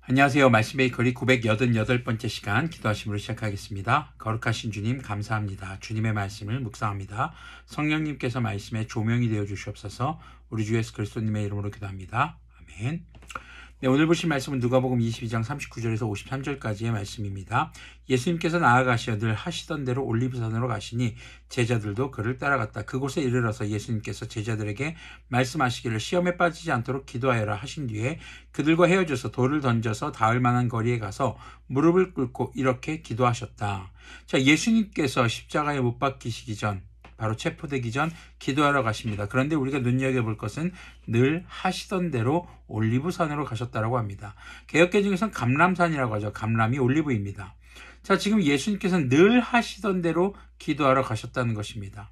안녕하세요. 말씀 베이커리 988번째 시간 기도하심으로 시작하겠습니다. 거룩하신 주님 감사합니다. 주님의 말씀을 묵상합니다. 성령님께서 말씀에 조명이 되어 주시옵소서. 우리 주 예수 그리스도님의 이름으로 기도합니다. 아멘. 네, 오늘 보신 말씀은 누가복음 22장 39절에서 53절까지의 말씀입니다. 예수님께서 나아가시어 늘 하시던 대로 올리브산으로 가시니 제자들도 그를 따라갔다. 그곳에 이르러서 예수님께서 제자들에게 말씀하시기를 시험에 빠지지 않도록 기도하여라 하신 뒤에 그들과 헤어져서 돌을 던져서 닿을 만한 거리에 가서 무릎을 꿇고 이렇게 기도하셨다. 자, 예수님께서 십자가에 못 박히시기 전, 바로 체포되기 전 기도하러 가십니다. 그런데 우리가 눈여겨볼 것은 늘 하시던 대로 올리브산으로 가셨다고 합니다. 개역개정에서는 감람산이라고 하죠. 감람이 올리브입니다. 자, 지금 예수님께서는 늘 하시던 대로 기도하러 가셨다는 것입니다.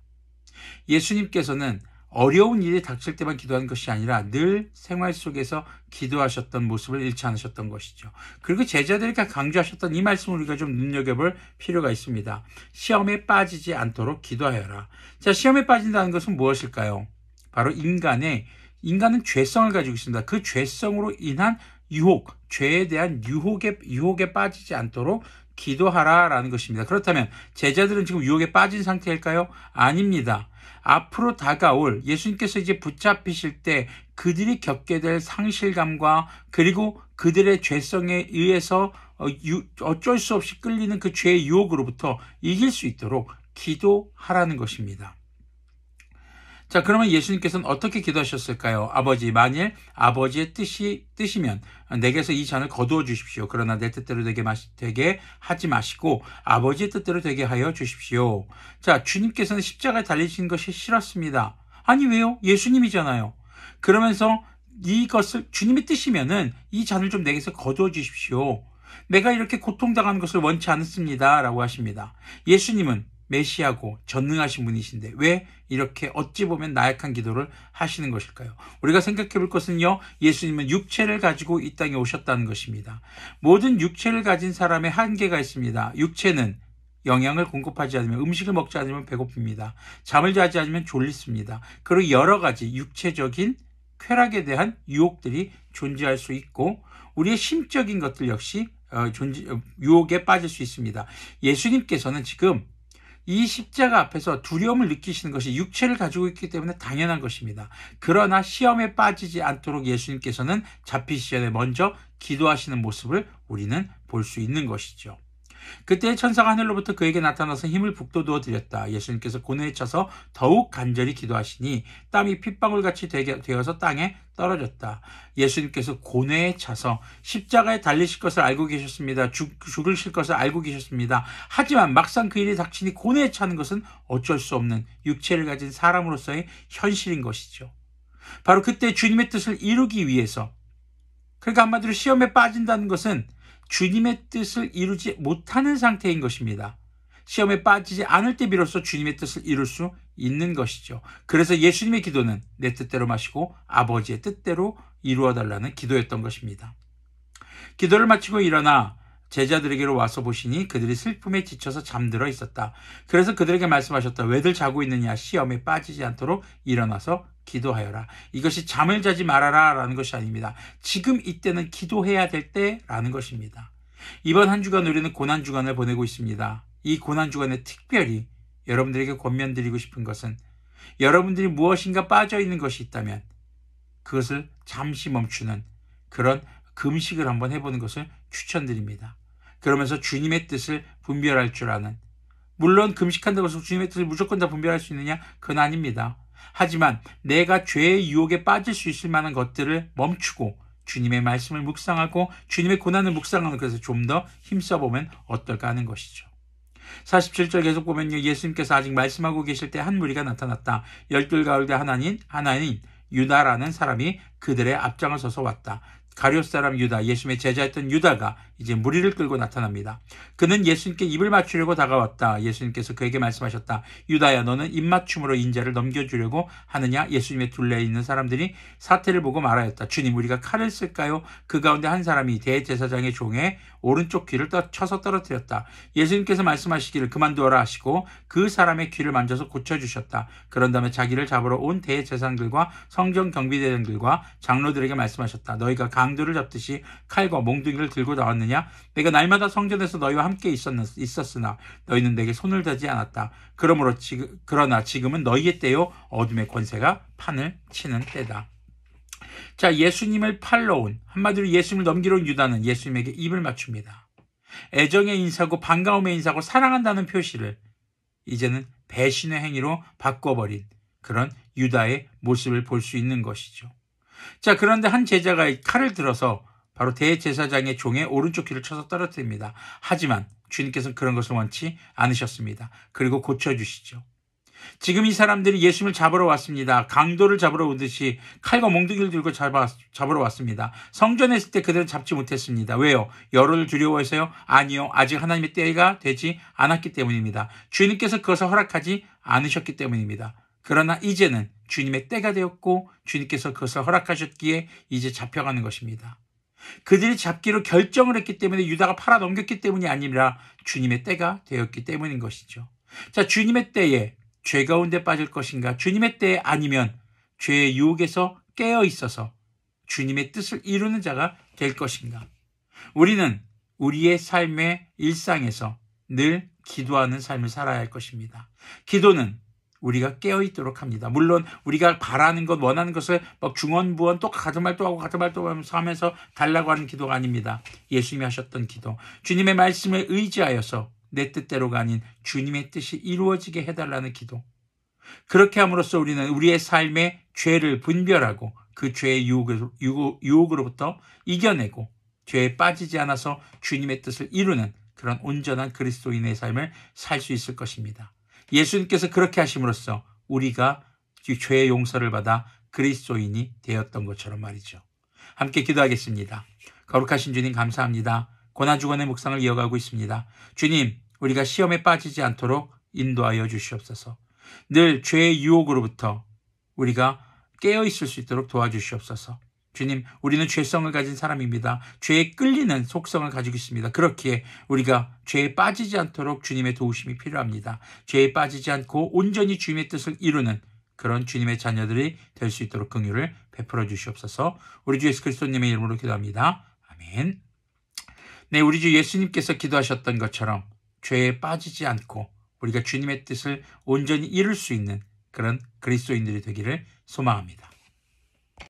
예수님께서는 어려운 일이 닥칠 때만 기도하는 것이 아니라 늘 생활 속에서 기도하셨던 모습을 잃지 않으셨던 것이죠. 그리고 제자들에게 강조하셨던 이 말씀을 우리가 좀 눈여겨볼 필요가 있습니다. 시험에 빠지지 않도록 기도하여라. 자, 시험에 빠진다는 것은 무엇일까요? 바로 인간은 죄성을 가지고 있습니다. 그 죄성으로 인한 유혹, 죄에 대한 유혹에 빠지지 않도록 기도하라라는 것입니다. 그렇다면 제자들은 지금 유혹에 빠진 상태일까요? 아닙니다. 앞으로 다가올 예수님께서 이제 붙잡히실 때 그들이 겪게 될 상실감과 그리고 그들의 죄성에 의해서 어쩔 수 없이 끌리는 그 죄의 유혹으로부터 이길 수 있도록 기도하라는 것입니다. 자, 그러면 예수님께서는 어떻게 기도하셨을까요? 아버지, 만일 아버지의 뜻이면 내게서 이 잔을 거두어 주십시오. 그러나 내 뜻대로 되게 하지 마시고 아버지의 뜻대로 되게 하여 주십시오. 자, 주님께서는 십자가에 달리신 것이 싫었습니다. 아니, 왜요? 예수님이잖아요. 그러면서 이것을 주님의 뜻이면은 이 잔을 좀 내게서 거두어 주십시오. 내가 이렇게 고통당하는 것을 원치 않습니다. 라고 하십니다. 예수님은 메시아고 전능하신 분이신데 왜 이렇게 어찌 보면 나약한 기도를 하시는 것일까요? 우리가 생각해 볼 것은요, 예수님은 육체를 가지고 이 땅에 오셨다는 것입니다. 모든 육체를 가진 사람의 한계가 있습니다. 육체는 영양을 공급하지 않으면, 음식을 먹지 않으면 배고픕니다. 잠을 자지 않으면 졸립습니다. 그리고 여러 가지 육체적인 쾌락에 대한 유혹들이 존재할 수 있고 우리의 심적인 것들 역시 유혹에 빠질 수 있습니다. 예수님께서는 지금 이 십자가 앞에서 두려움을 느끼시는 것이 육체를 가지고 있기 때문에 당연한 것입니다. 그러나 시험에 빠지지 않도록 예수님께서는 잡히시기 전에 먼저 기도하시는 모습을 우리는 볼 수 있는 것이죠. 그때 천사가 하늘로부터 그에게 나타나서 힘을 북돋워 드렸다. 예수님께서 고뇌에 차서 더욱 간절히 기도하시니 땀이 핏방울같이 되어서 땅에 떨어졌다. 예수님께서 고뇌에 차서 십자가에 달리실 것을 알고 계셨습니다. 죽으실 것을 알고 계셨습니다. 하지만 막상 그 일이 닥치니 고뇌에 차는 것은 어쩔 수 없는 육체를 가진 사람으로서의 현실인 것이죠. 바로 그때 주님의 뜻을 이루기 위해서, 그러니까 한마디로 시험에 빠진다는 것은 주님의 뜻을 이루지 못하는 상태인 것입니다. 시험에 빠지지 않을 때 비로소 주님의 뜻을 이룰 수 있는 것이죠. 그래서 예수님의 기도는 내 뜻대로 마시고 아버지의 뜻대로 이루어달라는 기도였던 것입니다. 기도를 마치고 일어나 제자들에게로 와서 보시니 그들이 슬픔에 지쳐서 잠들어 있었다. 그래서 그들에게 말씀하셨다. 왜들 자고 있느냐? 시험에 빠지지 않도록 일어나서 기도하여라. 이것이 잠을 자지 말아라 라는 것이 아닙니다. 지금 이때는 기도해야 될 때라는 것입니다. 이번 한 주간 우리는 고난주간을 보내고 있습니다. 이 고난주간에 특별히 여러분들에게 권면드리고 싶은 것은 여러분들이 무엇인가 빠져있는 것이 있다면 그것을 잠시 멈추는 그런 금식을 한번 해보는 것을 추천드립니다. 그러면서 주님의 뜻을 분별할 줄 아는, 물론 금식한다고 해서 주님의 뜻을 무조건 다 분별할 수 있느냐? 그건 아닙니다. 하지만 내가 죄의 유혹에 빠질 수 있을 만한 것들을 멈추고 주님의 말씀을 묵상하고 주님의 고난을 묵상하는 것에서 좀 더 힘써보면 어떨까 하는 것이죠. 47절 계속 보면요, 예수님께서 아직 말씀하고 계실 때 한 무리가 나타났다. 12 가운데 하나인 유다라는 사람이 그들의 앞장을 서서 왔다. 가룟 사람 유다, 예수님의 제자였던 유다가 이제 무리를 끌고 나타납니다. 그는 예수님께 입을 맞추려고 다가왔다. 예수님께서 그에게 말씀하셨다. 유다야, 너는 입맞춤으로 인자를 넘겨주려고 하느냐? 예수님의 둘레에 있는 사람들이 사태를 보고 말하였다. 주님, 우리가 칼을 쓸까요? 그 가운데 한 사람이 대제사장의 종의 오른쪽 귀를 쳐서 떨어뜨렸다. 예수님께서 말씀하시기를 그만두어라 하시고 그 사람의 귀를 만져서 고쳐주셨다. 그런 다음에 자기를 잡으러 온 대제사장들과 성전 경비대장들과 장로들에게 말씀하셨다. 너희가 강도를 잡듯이 칼과 몽둥이를 들고 나왔느냐? 내가 날마다 성전에서 너희와 함께 있었으나 너희는 내게 손을 대지 않았다. 그러나 지금은 너희의 때요 어둠의 권세가 판을 치는 때다. 자, 예수님을 팔러 온, 한마디로 예수님을 넘기러 온 유다는 예수님에게 입을 맞춥니다. 애정의 인사고 반가움의 인사고 사랑한다는 표시를 이제는 배신의 행위로 바꿔버린 그런 유다의 모습을 볼 수 있는 것이죠. 자, 그런데 한 제자가 칼을 들어서 바로 대제사장의 종의 오른쪽 귀를 쳐서 떨어뜨립니다. 하지만 주님께서는 그런 것을 원치 않으셨습니다. 그리고 고쳐주시죠. 지금 이 사람들이 예수님을 잡으러 왔습니다. 강도를 잡으러 오듯이 칼과 몽둥이를 들고 잡으러 왔습니다. 성전에 있을 때 그들은 잡지 못했습니다. 왜요? 여론을 두려워해서요? 아니요. 아직 하나님의 때가 되지 않았기 때문입니다. 주님께서 그것을 허락하지 않으셨기 때문입니다. 그러나 이제는 주님의 때가 되었고 주님께서 그것을 허락하셨기에 이제 잡혀가는 것입니다. 그들이 잡기로 결정을 했기 때문에 유다가 팔아넘겼기 때문이 아니라 주님의 때가 되었기 때문인 것이죠. 자, 주님의 때에 죄 가운데 빠질 것인가? 주님의 때에 아니면 죄의 유혹에서 깨어 있어서 주님의 뜻을 이루는 자가 될 것인가? 우리는 우리의 삶의 일상에서 늘 기도하는 삶을 살아야 할 것입니다. 기도는 우리가 깨어있도록 합니다. 물론 우리가 바라는 것, 원하는 것을 막 중언부언 또 같은 말도 하고 같은 말도 하면서 달라고 하는 기도가 아닙니다. 예수님이 하셨던 기도, 주님의 말씀을 의지하여서 내 뜻대로가 아닌 주님의 뜻이 이루어지게 해달라는 기도. 그렇게 함으로써 우리는 우리의 삶의 죄를 분별하고 그 죄의 유혹으로부터 이겨내고 죄에 빠지지 않아서 주님의 뜻을 이루는 그런 온전한 그리스도인의 삶을 살 수 있을 것입니다. 예수님께서 그렇게 하심으로써 우리가 죄의 용서를 받아 그리스도인이 되었던 것처럼 말이죠. 함께 기도하겠습니다. 거룩하신 주님 감사합니다. 고난주간의 묵상을 이어가고 있습니다. 주님, 우리가 시험에 빠지지 않도록 인도하여 주시옵소서. 늘 죄의 유혹으로부터 우리가 깨어있을 수 있도록 도와주시옵소서. 주님, 우리는 죄성을 가진 사람입니다. 죄에 끌리는 속성을 가지고 있습니다. 그렇기에 우리가 죄에 빠지지 않도록 주님의 도우심이 필요합니다. 죄에 빠지지 않고 온전히 주님의 뜻을 이루는 그런 주님의 자녀들이 될 수 있도록 긍휼을 베풀어 주시옵소서. 우리 주 예수 그리스도님의 이름으로 기도합니다. 아멘. 네, 우리 주 예수님께서 기도하셨던 것처럼 죄에 빠지지 않고 우리가 주님의 뜻을 온전히 이룰 수 있는 그런 그리스도인들이 되기를 소망합니다.